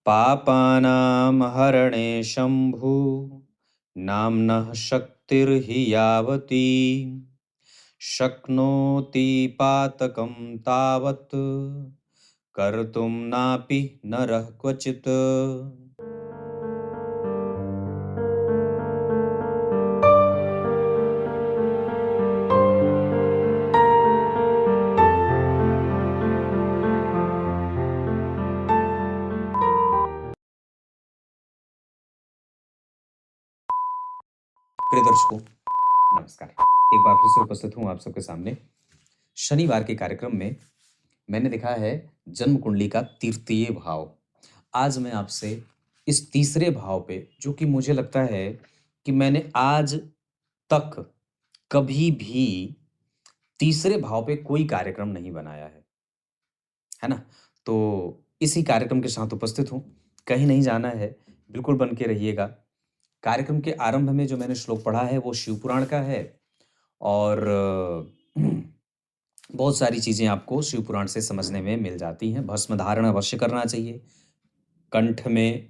पापानां हरणे शम्भु नाम्नः शक्तिर्हि यावती शक्नोति पातकं तावत् कर्तुं नापि नरः क्वचित्। प्रिय दर्शकों नमस्कार, एक बार फिर से उपस्थित हूं आप सबके सामने। शनिवार के कार्यक्रम में मैंने देखा है जन्म कुंडली का तृतीय भाव। आज मैं आपसे इस तीसरे भाव पे, जो कि मुझे लगता है कि मैंने आज तक कभी भी तीसरे भाव पे कोई कार्यक्रम नहीं बनाया है ना। तो इसी कार्यक्रम के साथ उपस्थित हूं, कहीं नहीं जाना है, बिल्कुल बन के रहिएगा। कार्यक्रम के आरंभ में जो मैंने श्लोक पढ़ा है वो शिव पुराण का है और बहुत सारी चीजें आपको शिव पुराण से समझने में मिल जाती हैं। भस्म धारण अवश्य करना चाहिए, कंठ में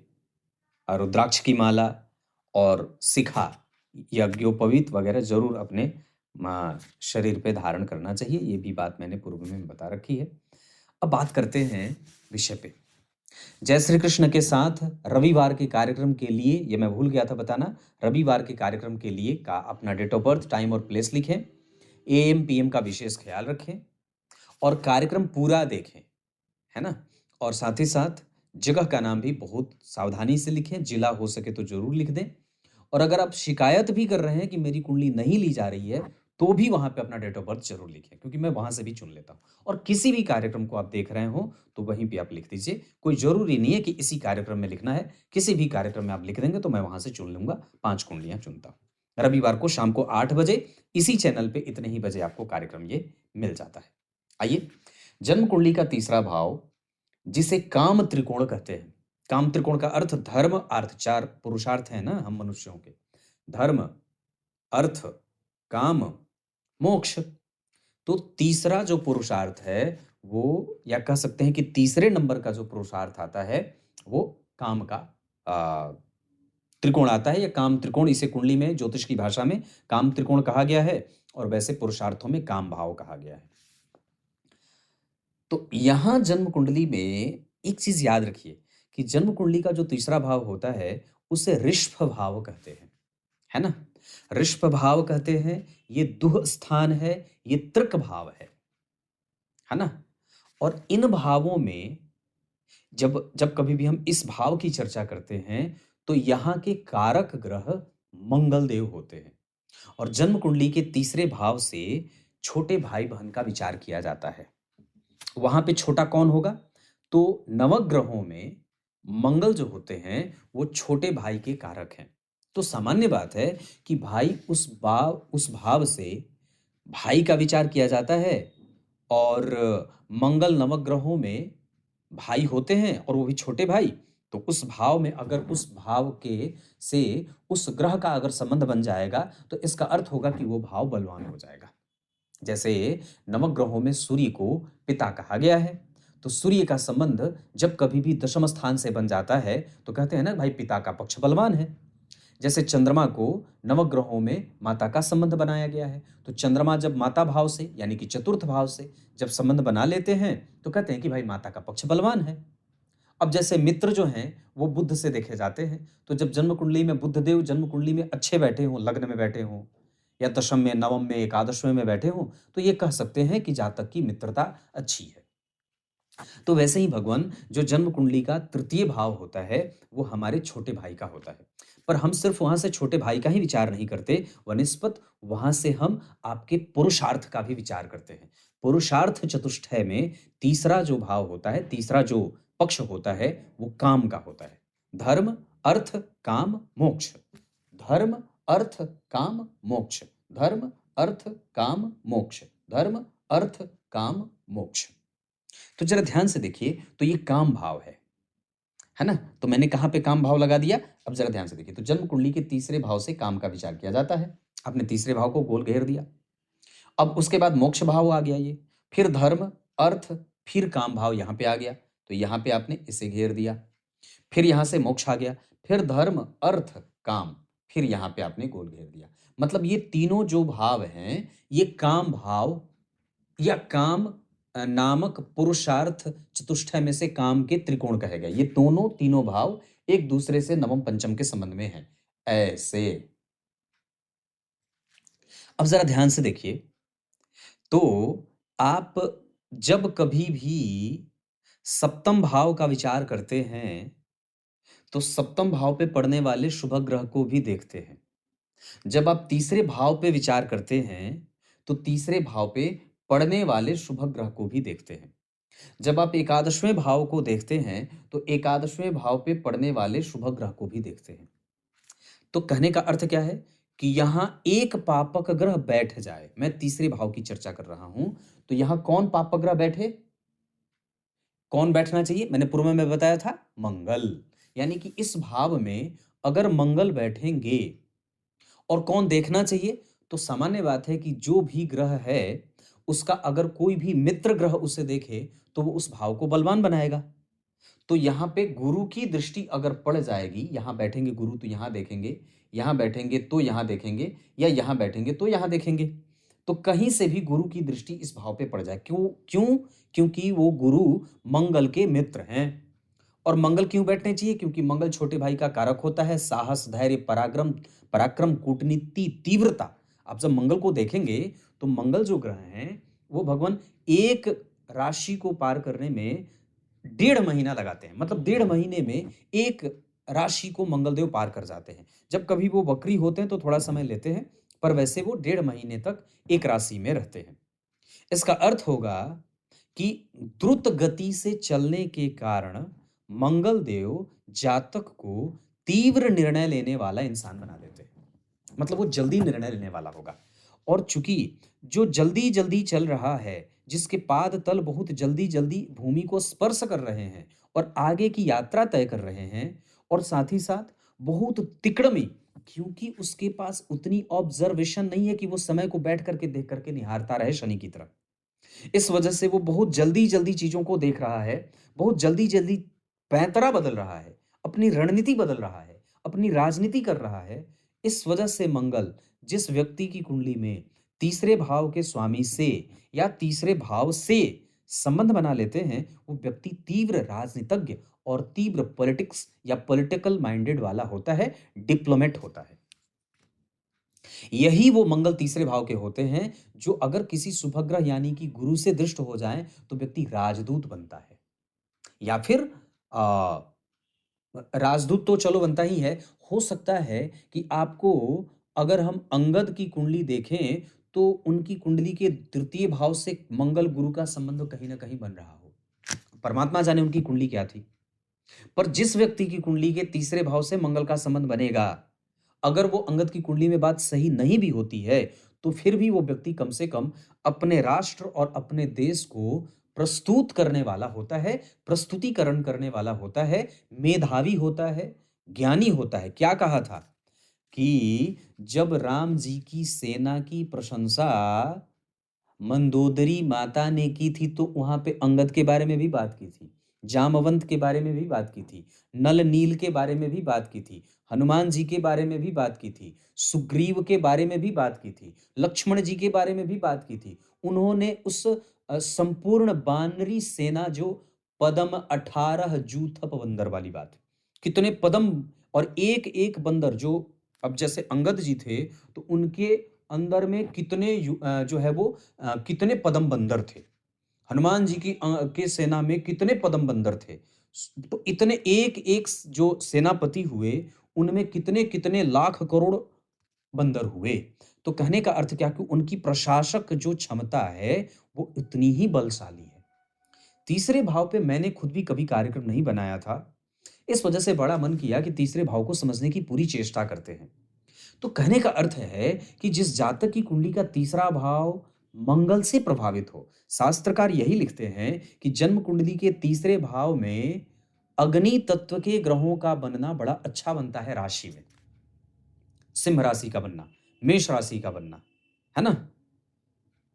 रुद्राक्ष की माला और शिखा यज्ञोपवीत वगैरह जरूर अपने शरीर पे धारण करना चाहिए। ये भी बात मैंने पूर्व में बता रखी है। अब बात करते हैं विषय पे। जय श्री कृष्ण के साथ रविवार के कार्यक्रम के लिए, ये मैं भूल गया था बताना, रविवार के कार्यक्रम के लिए का अपना डेट ऑफ बर्थ, टाइम और प्लेस लिखें, AM PM का विशेष ख्याल रखें और कार्यक्रम पूरा देखें, है ना। और साथ ही साथ जगह का नाम भी बहुत सावधानी से लिखें, जिला हो सके तो जरूर लिख दें। और अगर आप शिकायत भी कर रहे हैं कि मेरी कुंडली नहीं ली जा रही है, तो भी वहां पे अपना डेट ऑफ बर्थ जरूर लिखें, क्योंकि मैं वहां से भी चुन लेता हूं। और किसी भी कार्यक्रम को आप देख रहे हो तो वहीं पे आप लिख दीजिए। कोई जरूरी नहीं है कि इसी कार्यक्रम में लिखना है, किसी भी कार्यक्रम में आप लिख देंगे तो मैं वहां से चुन लूंगा। 5 कुंडलियां चुनता हूं। रविवार को शाम को 8 बजे इसी चैनल पे इतने ही बजे आपको कार्यक्रम ये मिल जाता है। आइए, जन्म कुंडली का तीसरा भाव, जिसे काम त्रिकोण कहते हैं। काम त्रिकोण का अर्थ धर्म अर्थ, 4 पुरुषार्थ है ना हम मनुष्यों के, धर्म अर्थ काम मोक्ष। तो तीसरा जो पुरुषार्थ है वो, या कह सकते हैं कि तीसरे नंबर का जो पुरुषार्थ आता है वो काम का त्रिकोण आता है, या काम त्रिकोण। इसे कुंडली में ज्योतिष की भाषा में काम त्रिकोण कहा गया है और वैसे पुरुषार्थों में काम भाव कहा गया है। तो यहां जन्म कुंडली में एक चीज याद रखिए कि जन्म कुंडली का जो तीसरा भाव होता है उसे ऋषभ भाव कहते हैं, है ना। ऋषभ भाव कहते हैं, ये दुह स्थान है, ये तृक भाव है ना। और इन भावों में जब जब कभी भी हम इस भाव की चर्चा करते हैं तो यहाँ के कारक ग्रह मंगल देव होते हैं। और जन्म कुंडली के तीसरे भाव से छोटे भाई बहन का विचार किया जाता है। वहां पे छोटा कौन होगा, तो नवग्रहों में मंगल जो होते हैं वो छोटे भाई के कारक हैं। तो सामान्य बात है कि भाई उस भाव से भाई का विचार किया जाता है। और मंगल नवग्रहों में भाई होते हैं और वो भी छोटे भाई। तो उस भाव में अगर उस भाव के से उस ग्रह का अगर संबंध बन जाएगा तो इसका अर्थ होगा कि वो भाव बलवान हो जाएगा। जैसे नवग्रहों में सूर्य को पिता कहा गया है, तो सूर्य का संबंध जब कभी भी दशम स्थान से बन जाता है तो कहते हैं ना भाई पिता का पक्ष बलवान है। जैसे चंद्रमा को नवग्रहों में माता का संबंध बनाया गया है, तो चंद्रमा जब माता भाव से यानी कि चतुर्थ भाव से जब संबंध बना लेते हैं तो कहते हैं कि भाई माता का पक्ष बलवान है। अब जैसे मित्र जो हैं वो बुध से देखे जाते हैं, तो जब जन्म कुंडली में बुध देव जन्म कुंडली में अच्छे बैठे हों, लग्न में बैठे हों या दशम में, नवम में, एकादशवें में बैठे हों, तो ये कह सकते हैं कि जातक की मित्रता अच्छी है। तो वैसे ही भगवान जो जन्म कुंडली का तृतीय भाव होता है वो हमारे छोटे भाई का होता है। पर हम सिर्फ वहां से छोटे भाई का ही विचार नहीं करते, वनिस्पत वहां से हम आपके पुरुषार्थ का भी विचार करते हैं। पुरुषार्थ चतुष्टय में तीसरा जो भाव होता है, तीसरा जो पक्ष होता है वो काम का होता है। धर्म अर्थ काम मोक्ष, धर्म अर्थ काम मोक्ष, धर्म अर्थ काम मोक्ष, धर्म अर्थ काम मोक्ष। तो जरा ध्यान से देखिए, तो ये काम भाव है ना। तो मैंने कहां पे काम भाव लगा दिया, अब जरा ध्यान से देखिए। तो जन्म कुंडली के तीसरे भाव से काम का विचार किया जाता है। आपने तीसरे भाव को गोल घेर दिया। अब उसके बाद मोक्ष भाव आ गया, ये फिर धर्म अर्थ फिर काम भाव यहां पे आ गया, तो यहां पे आपने इसे घेर दिया। फिर यहां से मोक्ष आ गया, फिर धर्म, अर्थ, काम, फिर यहां पे आपने गोल घेर दिया। मतलब ये तीनों जो भाव हैं, ये काम भाव या काम नामक पुरुषार्थ चतुष्टय में से काम के त्रिकोण कहे गए। ये दोनों तीनों भाव एक दूसरे से नवम पंचम के संबंध में हैं। ऐसे अब जरा ध्यान से देखिए, तो आप जब कभी भी सप्तम भाव का विचार करते हैं, तो सप्तम भाव पे पड़ने वाले शुभ ग्रह को भी देखते हैं। जब आप तीसरे भाव पे विचार करते हैं, तो तीसरे भाव पे पड़ने वाले शुभ ग्रह को भी देखते हैं। जब आप एकादशवें भाव को देखते हैं, तो एकादशवें भाव पे पड़ने वाले शुभ ग्रह को भी देखते हैं। तो कहने का अर्थ क्या है कि यहां एक पापक ग्रह बैठ जाए, मैं तीसरे भाव की चर्चा कर रहा हूं, तो यहां कौन पापक ग्रह बैठे, कौन बैठना चाहिए? मैंने पूर्व में बताया था, मंगल। यानी कि इस भाव में अगर मंगल बैठेंगे, और कौन देखना चाहिए? तो सामान्य बात है कि जो भी ग्रह है, उसका अगर कोई भी मित्र ग्रह उसे देखे, तो वो उस भाव को बलवान बनाएगा। तो यहाँ पे गुरु की दृष्टि अगर पड़ जाएगी, यहाँ बैठेंगे गुरु तो यहाँ देखेंगे, यहाँ बैठेंगे तो यहाँ देखेंगे, या यहाँ बैठेंगे तो यहाँ देखेंगे, तो कहीं से भी गुरु की दृष्टि इस भाव पे पड़ जाए। क्यों क्यों? क्योंकि वो गुरु मंगल के मित्र हैं। और मंगल क्यों बैठने चाहिए? क्योंकि मंगल छोटे भाई का कारक होता है। साहस, धैर्य, पराक्रम, पराक्रम, कूटनीति, तीव्रता। आप जब मंगल को देखेंगे, तो मंगल जो ग्रह हैं, वो भगवान एक राशि को पार करने में 1.5 महीना लगाते हैं। मतलब 1.5 महीने में एक राशि को मंगलदेव पार कर जाते हैं। जब कभी वो वक्री होते हैं तो थोड़ा समय लेते हैं, पर वैसे वो 1.5 महीने तक एक राशि में रहते हैं। इसका अर्थ होगा कि द्रुत गति से चलने के कारण मंगल देव जातक को तीव्र निर्णय लेने वाला इंसान बना देते हैं। मतलब वो जल्दी निर्णय लेने वाला होगा। और चूंकि जो जल्दी जल्दी चल रहा है, जिसके पाद तल बहुत जल्दी जल्दी भूमि को स्पर्श कर रहे हैं और आगे की यात्रा तय कर रहे हैं, और साथ ही साथ बहुत तिकड़मी, क्योंकि उसके पास उतनी ऑब्जर्वेशन नहीं है कि वो समय को बैठ करके देख करके निहारता रहे शनि की तरह। इस वजह से वो बहुत जल्दी जल्दी चीजों को देख रहा है, बहुत जल्दी जल्दी पैंतरा बदल रहा है, अपनी रणनीति बदल रहा है, अपनी राजनीति कर रहा है। इस वजह से मंगल जिस व्यक्ति की कुंडली में तीसरे भाव के स्वामी से या तीसरे भाव से संबंध बना लेते हैं, वो व्यक्ति तीव्र राजनीतिज्ञ और तीव्र पॉलिटिक्स या पॉलिटिकल माइंडेड वाला होता है, डिप्लोमेट होता है। यही वो मंगल तीसरे भाव के होते हैं, जो अगर किसी शुभग्रह यानी कि गुरु से दृष्ट हो जाए, तो व्यक्ति राजदूत बनता है। या फिर आ, राजदूत तो चलो बनता ही है। हो सकता है कि आपको, अगर हम अंगद की कुंडली देखें, तो उनकी कुंडली के तृतीय भाव से मंगल गुरु का संबंध कहीं ना कहीं बन रहा हो। परमात्मा जाने उनकी कुंडली क्या थी। पर जिस व्यक्ति की कुंडली के तीसरे भाव से मंगल का संबंध बनेगा, अगर वो अंगद की कुंडली में बात सही नहीं भी होती है, तो फिर भी वो व्यक्ति कम से कम अपने राष्ट्र और अपने देश को प्रस्तुत करने वाला होता है, प्रस्तुतिकरण करने वाला होता है, मेधावी होता है, ज्ञानी होता है। क्या कहा था कि जब राम जी की सेना की प्रशंसा मंदोदरी माता ने की थी, तो वहां पे अंगद के बारे में भी बात की थी, जामवंत के बारे में भी बात की थी, नल नील के बारे में भी बात की थी, हनुमान जी के बारे में भी बात की थी, सुग्रीव के बारे में भी बात की थी, लक्ष्मण जी के बारे में भी बात की थी। उन्होंने उस संपूर्ण बानरी सेना, जो पदम 18 जूथप बंदर वाली बात, कितने पदम, और एक एक बंदर, जो अब जैसे अंगद जी थे, तो उनके अंदर में कितने जो है वो कितने पदम बंदर थे। हनुमान जी की के सेना में कितने पदम बंदर थे। तो इतने एक एक जो सेनापति हुए, उनमें कितने कितने लाख करोड़ बंदर हुए। तो कहने का अर्थ क्या कि उनकी प्रशासक जो क्षमता है, वो उतनी ही बलशाली है। तीसरे भाव पे मैंने खुद भी कभी कार्यक्रम नहीं बनाया था, इस वजह से बड़ा मन किया कि तीसरे भाव को समझने की पूरी चेष्टा करते हैं। तो कहने का अर्थ है कि जिस जातक की कुंडली का तीसरा भाव मंगल से प्रभावित हो, शास्त्रकार यही लिखते हैं कि जन्म कुंडली के तीसरे भाव में अग्नि तत्व के ग्रहों का बनना बड़ा अच्छा बनता है। राशि में सिंह राशि का बनना, मेष राशि का बनना, है ना?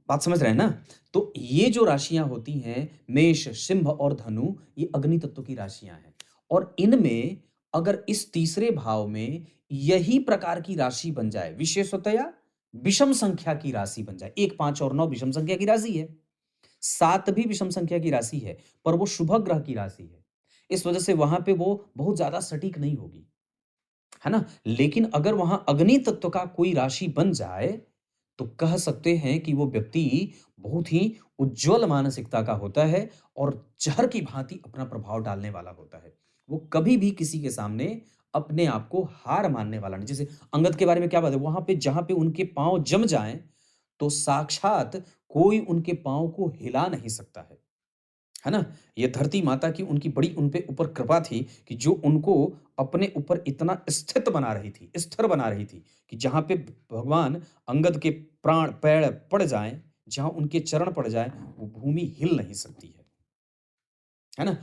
बात समझ रहे हैं ना? तो ये जो राशियां होती हैं, मेष, सिंह और धनु, ये अग्नि तत्व की राशियां हैं। और इनमें अगर इस तीसरे भाव में यही प्रकार की राशि बन जाए, विशेषतया विषम संख्या की राशि बन जाए, 1, 5 और 9 विषम संख्या की राशि है, 7 भी विषम संख्या की राशि है, पर वो शुभ ग्रह की राशि है। इस वजह से वहां पे वो बहुत ज्यादा सटीक नहीं होगी, है ना? लेकिन अगर वहां अग्नि तत्व का कोई राशि बन जाए, तो कह सकते हैं कि वो व्यक्ति बहुत ही उज्ज्वल मानसिकता का होता है और जहर की भांति अपना प्रभाव डालने वाला होता है। वो कभी भी किसी के सामने अपने आप को हार मानने वाला नहीं। जैसे अंगद के बारे में क्या बात है, वहां पे जहां पे उनके पांव जम जाएं, तो साक्षात कोई उनके पांव को हिला नहीं सकता है ना? ये धरती माता की उनकी बड़ी उन पे ऊपर कृपा थी कि जो उनको अपने ऊपर इतना स्थित बना रही थी, स्थिर बना रही थी कि जहाँ पे भगवान अंगद के प्राण पैर पड़ जाएँ, जहाँ उनके चरण पड़ जाएँ, वो भूमि हिल नहीं सकती है ना?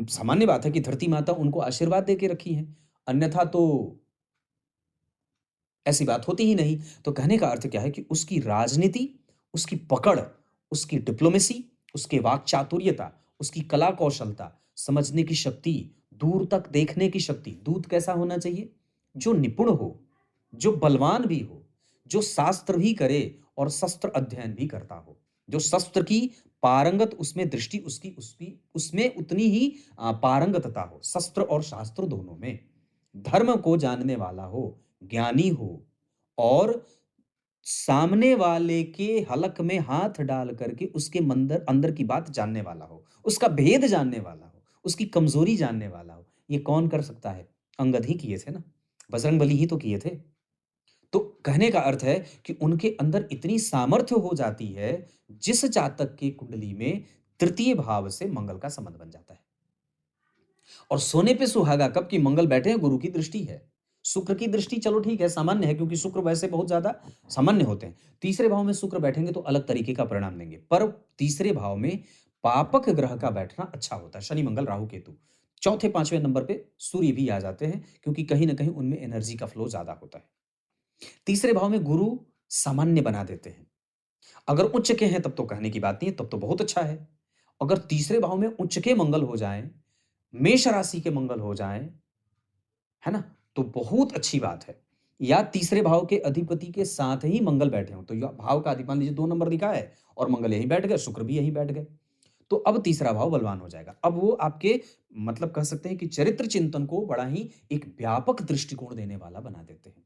सामान्य बात है कि धरती माता उनको आशीर्वाद दे के रखी हैं, अन्यथा तो ऐसी बात होती ही नहीं। तो कहने का अर्थ क्या है कि उसकी राजनीति, उसकी पकड़, उसकी डिप्लोमेसी, उसके वाक्चातुर्यता, उसकी कला कौशलता, समझने की शक्ति, दूर तक देखने की शक्ति। दूत कैसा होना चाहिए? जो निपुण हो, जो बलवान भी हो, जो शास्त्र भी करे और शस्त्र अध्ययन भी करता हो, जो शस्त्र की पारंगत, उसमें दृष्टि उसकी उसकी उसमें उतनी ही पारंगतता हो, शस्त्र और शास्त्र दोनों में। धर्म को जानने वाला हो, ज्ञानी हो और सामने वाले के हलक में हाथ डाल करके उसके मंदर अंदर की बात जानने वाला हो, उसका भेद जानने वाला हो, उसकी कमजोरी जानने वाला हो। ये कौन कर सकता है? अंगद ही किए थे ना, बजरंगबली ही तो किए थे। तो कहने का अर्थ है कि उनके अंदर इतनी सामर्थ्य हो जाती है, जिस जातक की कुंडली में तृतीय भाव से मंगल का संबंध बन जाता है। और सोने पे सुहागा कब? कि मंगल बैठे हैं, गुरु की दृष्टि है। शुक्र की दृष्टि चलो ठीक है, सामान्य है, क्योंकि शुक्र वैसे बहुत ज्यादा सामान्य होते हैं। तीसरे भाव में शुक्र बैठेंगे तो अलग तरीके का परिणाम देंगे, पर तीसरे भाव में पापक ग्रह का बैठना अच्छा होता है, शनि मंगल राहु केतु। चौथे पांचवें नंबर पे सूर्य भी आ जाते हैं, क्योंकि कहीं ना कहीं उनमें एनर्जी का फ्लो ज्यादा होता है। तीसरे भाव में गुरु सामान्य बना देते हैं। अगर उच्च के हैं तब तो कहने की बात नहीं है, तब तो बहुत अच्छा है। अगर तीसरे भाव में उच्च के मंगल हो जाएं, मेष राशि के मंगल हो जाएं, है ना? तो बहुत अच्छी बात है। या तीसरे भाव के अधिपति के साथ ही मंगल बैठे हों, तो या भाव का अधिपति, मान लीजिए 2 नंबर दिखा है और मंगल यहीं बैठ गए, शुक्र भी यहीं बैठ गए। तो अब तीसरा भाव बलवान हो जाएगा। अब वो आपके मतलब कह सकते हैं कि चरित्र चिंतन को बड़ा ही एक व्यापक दृष्टिकोण देने वाला बना देते हैं।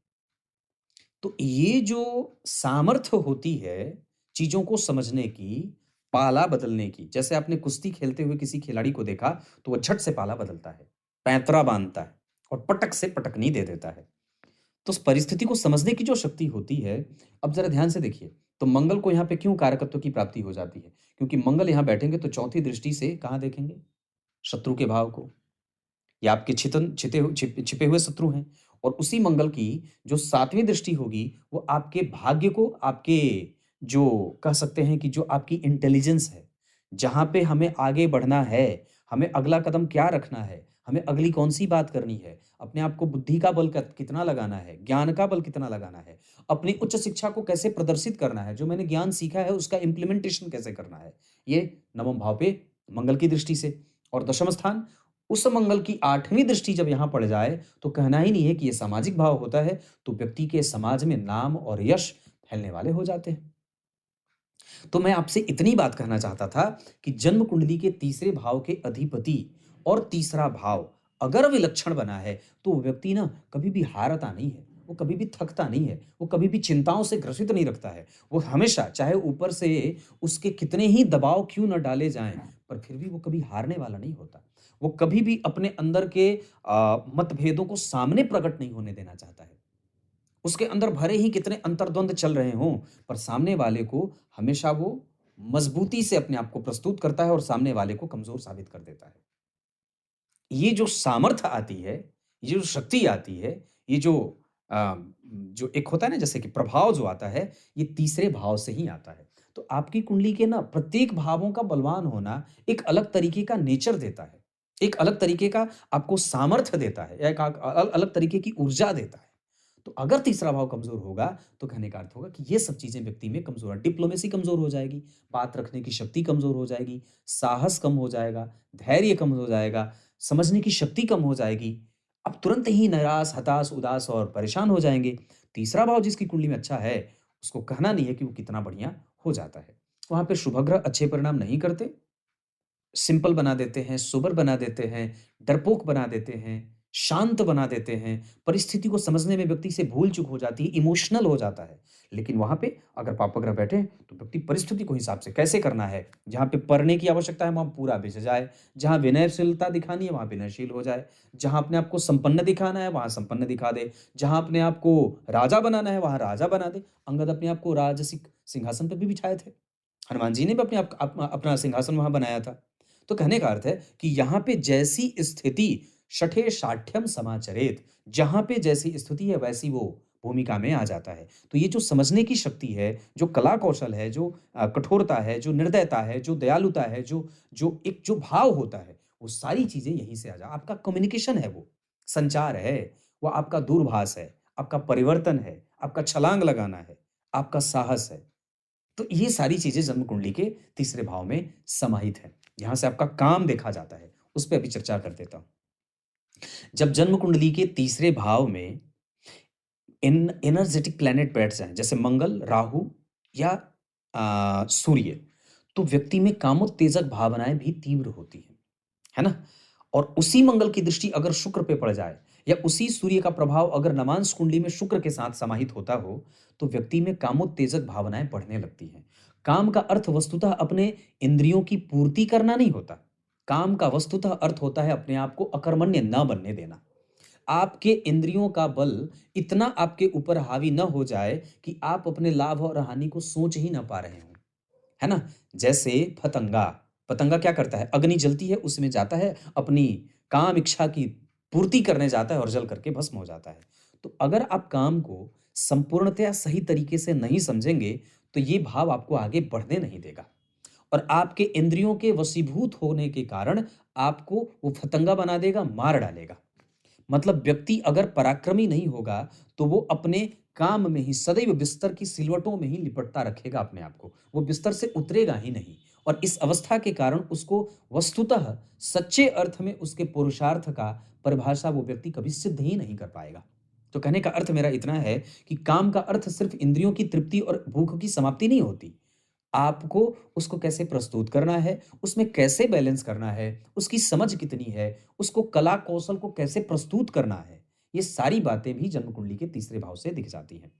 तो ये जो सामर्थ्य होती है चीजों को समझने की, पाला बदलने की, जैसे आपने कुश्ती खेलते हुए किसी खिलाड़ी को देखा, तो वो झट से पाला बदलता है, पैंतरा बांधता है और पटक से पटकनी दे देता है। तो उस परिस्थिति को समझने की जो शक्ति होती है, अब जरा ध्यान से देखिए, तो मंगल को यहाँ पे क्यों कारकत्व की प्राप्ति हो जाती है? क्योंकि मंगल यहाँ बैठेंगे तो चौथी दृष्टि से कहाँ देखेंगे? शत्रु के भाव को। ये आपके छिपे हुए शत्रु हैं। और उसी मंगल की जो सातवीं दृष्टि होगी, वो आपके भाग्य को, आपके जो कह सकते हैं कि जो आपकी इंटेलिजेंस है, जहां पे हमें आगे बढ़ना है, हमें अगला कदम क्या रखना है, हमें अगली कौन सी बात करनी है, अपने आप को बुद्धि का बल कितना लगाना है, ज्ञान का बल कितना लगाना है, अपनी उच्च शिक्षा को कैसे प्रदर्शित करना है, जो मैंने ज्ञान सीखा है उसका इम्प्लीमेंटेशन कैसे करना है, ये नवम भाव पे मंगल की दृष्टि से। और दशम स्थान, उस मंगल की आठवीं दृष्टि जब यहां पड़ जाए, तो कहना ही नहीं है कि यह सामाजिक भाव होता है, तो व्यक्ति के समाज में नाम और यश फैलने वाले हो जाते हैं। तो मैं आपसे इतनी बात कहना चाहता था कि जन्म कुंडली के तीसरे भाव के अधिपति और तीसरा भाव अगर विलक्षण बना है, तो वो व्यक्ति ना कभी भी हारता नहीं है, वो कभी भी थकता नहीं है, वो कभी भी चिंताओं से ग्रसित नहीं रखता है। वो हमेशा, चाहे ऊपर से उसके कितने ही दबाव क्यों न डाले जाएं, पर फिर भी वो कभी हारने वाला नहीं होता। वो कभी भी अपने अंदर के मतभेदों को सामने प्रकट नहीं होने देना चाहता है। उसके अंदर भले ही कितने अंतर्द्वंद चल रहे हों, पर सामने वाले को हमेशा वो मजबूती से अपने आप को प्रस्तुत करता है और सामने वाले को कमजोर साबित कर देता है। ये जो सामर्थ्य आती है, ये जो शक्ति आती है, ये जो एक होता है ना, जैसे कि प्रभाव जो आता है, ये तीसरे भाव से ही आता है। तो आपकी कुंडली के ना प्रत्येक भावों का बलवान होना एक अलग तरीके का नेचर देता है, एक अलग तरीके का आपको सामर्थ्य देता है, या एक अलग तरीके की ऊर्जा देता है। तो अगर तीसरा भाव कमजोर होगा, तो कहने का अर्थ होगा कि ये सब चीजें व्यक्ति में कमजोर है। डिप्लोमेसी कमजोर हो जाएगी, बात रखने की शक्ति कमजोर हो जाएगी, साहस कम हो जाएगा, धैर्य कम हो जाएगा, समझने की शक्ति कम हो जाएगी। आप तुरंत ही निराश, हताश, उदास और परेशान हो जाएँगे। तीसरा भाव जिसकी कुंडली में अच्छा है, उसको कहना नहीं है कि वो कितना बढ़िया हो जाता है। वहाँ पे शुभ ग्रह अच्छे परिणाम नहीं करते, सिंपल बना देते हैं, सोबर बना देते हैं, डरपोक बना देते हैं, शांत बना देते हैं, परिस्थिति को समझने में व्यक्ति से भूल-चूक हो जाती है, इमोशनल हो जाता है। लेकिन वहाँ पे अगर पापग्रह बैठे हैं, तो व्यक्ति परिस्थिति को हिसाब से कैसे करना है, जहाँ पे पढ़ने की आवश्यकता है, वहाँ पूरा भिज जाए, जहाँ विनयशीलता दिखानी है, वहाँ विनयशील हो जाए, जहाँ अपने आप को संपन्न दिखाना है, वहाँ संपन्न दिखा दे, जहाँ अपने आप को राजा बनाना है, वहाँ राजा बना दे। अंगद अपने आप को राजसिक सिंहासन पे भी बिठाए थे। हनुमान जी ने भी अपना सिंहासन वहाँ बनाया था। तो कहने का अर्थ है कि यहाँ पे जैसी स्थिति शठे शाठ्यम समाचरेत, जहाँ पे जैसी स्थिति है वैसी वो भूमिका में आ जाता है। तो ये जो समझने की शक्ति है, जो कला कौशल है, जो कठोरता है, जो निर्दयता है, जो दयालुता है, जो भाव होता है, वो सारी चीज़ें यहीं से आ जा आपका कम्युनिकेशन है वो, संचार है, वो आपका दूरभाष है, आपका परिवर्तन है, आपका छलांग लगाना है, आपका साहस है। तो ये सारी चीज़ें जन्म कुंडली के तीसरे भाव में समाहित हैं। यहाँ से आपका काम देखा जाता है, उस पे अभी चर्चा कर देता हूँ। जब जन्म कुंडली के तीसरे भाव में एनर्जेटिक प्लैनेट बैठ जाएँ, जैसे मंगल, राहु या सूर्य, तो व्यक्ति में कामोत्तेजक भावनाएँ भी तीव्र होती हैं, है ना? और उसी मंगल की दृष्टि अगर शुक्र पे पड़ जाए या उसी सूर्य का प्रभाव अगर नवांश कुंडली में शुक्र के साथ समाहित होता हो, तो व्यक्ति में कामोत्तेजक भावनाएँ बढ़ने लगती हैं। काम का अर्थ वस्तुतः अपने इंद्रियों की पूर्ति करना नहीं होता। काम का वस्तुतः अर्थ होता है अपने आप को अकर्मण्य न बनने देना। आपके इंद्रियों का बल इतना आपके ऊपर हावी न हो जाए कि आप अपने लाभ और हानि को सोच ही ना पा रहे हों, है ना? जैसे पतंगा, पतंगा क्या करता है? अग्नि जलती है, उसमें जाता है, अपनी काम इच्छा की पूर्ति करने जाता है और जल करके भस्म हो जाता है। तो अगर आप काम को संपूर्णतया सही तरीके से नहीं समझेंगे, तो ये भाव आपको आगे बढ़ने नहीं देगा और आपके इंद्रियों के वशीभूत होने के कारण आपको वो फतंगा बना देगा, मार डालेगा। मतलब व्यक्ति अगर पराक्रमी नहीं होगा, तो वो अपने काम में ही सदैव बिस्तर की सिलवटों में ही लिपटता रखेगा अपने आप को। वो बिस्तर से उतरेगा ही नहीं और इस अवस्था के कारण उसको वस्तुतः सच्चे अर्थ में उसके पुरुषार्थ का परिभाषा वो व्यक्ति कभी सिद्ध ही नहीं कर पाएगा। तो कहने का अर्थ मेरा इतना है कि काम का अर्थ सिर्फ इंद्रियों की तृप्ति और भूख की समाप्ति नहीं होती। आपको उसको कैसे प्रस्तुत करना है, उसमें कैसे बैलेंस करना है, उसकी समझ कितनी है, उसको कला कौशल को कैसे प्रस्तुत करना है, ये सारी बातें भी जन्म कुंडली के तीसरे भाव से दिख जाती हैं।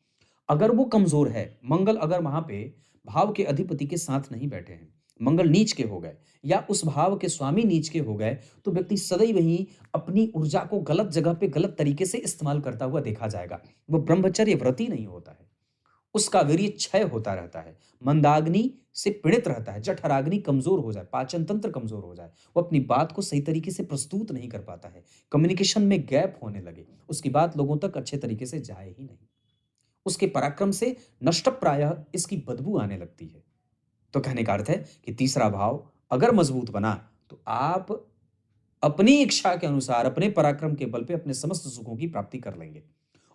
अगर वो कमजोर है, मंगल अगर वहां पे भाव के अधिपति के साथ नहीं बैठे हैं, मंगल नीच के हो गए या उस भाव के स्वामी नीच के हो गए, तो व्यक्ति सदैव ही अपनी ऊर्जा को गलत जगह पे गलत तरीके से इस्तेमाल करता हुआ देखा जाएगा। वो ब्रह्मचर्य व्रती नहीं होता है, उसका वीर्य क्षय होता रहता है, मंदाग्नि से पीड़ित रहता है, जठराग्नि कमजोर हो जाए, पाचन तंत्र कमजोर हो जाए, वो अपनी बात को सही तरीके से प्रस्तुत नहीं कर पाता है, कम्युनिकेशन में गैप होने लगे, उसकी बात लोगों तक अच्छे तरीके से जाए ही नहीं, उसके पराक्रम से नष्ट प्रायः इसकी बदबू आने लगती है। तो कहने का अर्थ है कि तीसरा भाव अगर मजबूत बना, तो आप अपनी इच्छा के अनुसार अपने पराक्रम के बल पे अपने समस्त सुखों की प्राप्ति कर लेंगे।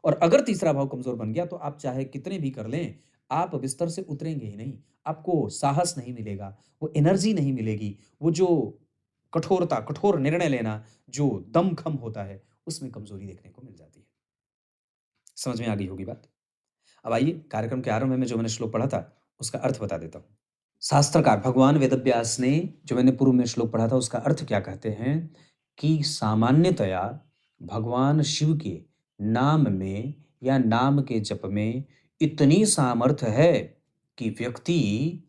और अगर तीसरा भाव कमजोर बन गया, तो आप चाहे कितने भी कर लें, आप बिस्तर से उतरेंगे ही नहीं, आपको साहस नहीं मिलेगा, वो एनर्जी नहीं मिलेगी, वो जो कठोरता, कठोर निर्णय लेना, जो दमखम होता है, उसमें कमजोरी देखने को मिल जाती है। समझ में आ गई होगी बात। अब आइए कार्यक्रम के आरंभ में जो मैंने श्लोक पढ़ा था, उसका अर्थ बता देता हूँ। शास्त्रकार भगवान वेदव्यास ने जो मैंने पूर्व में श्लोक पढ़ा था, उसका अर्थ क्या कहते हैं कि सामान्यतया भगवान शिव के नाम में या नाम के जप में इतनी सामर्थ्य है कि व्यक्ति,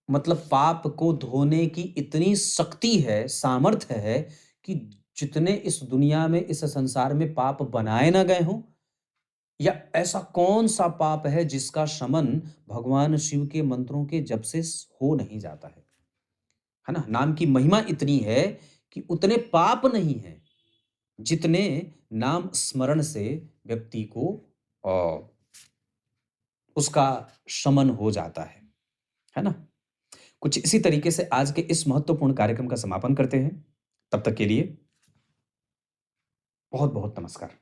मतलब पाप को धोने की इतनी शक्ति है, सामर्थ्य है कि जितने इस दुनिया में, इस संसार में पाप बनाए ना गए हों, या ऐसा कौन सा पाप है जिसका शमन भगवान शिव के मंत्रों के जप से हो नहीं जाता है ना? नाम की महिमा इतनी है कि उतने पाप नहीं है जितने नाम स्मरण से व्यक्ति को अ, उसका शमन हो जाता है ना? कुछ इसी तरीके से आज के इस महत्वपूर्ण कार्यक्रम का समापन करते हैं। तब तक के लिए बहुत बहुत नमस्कार।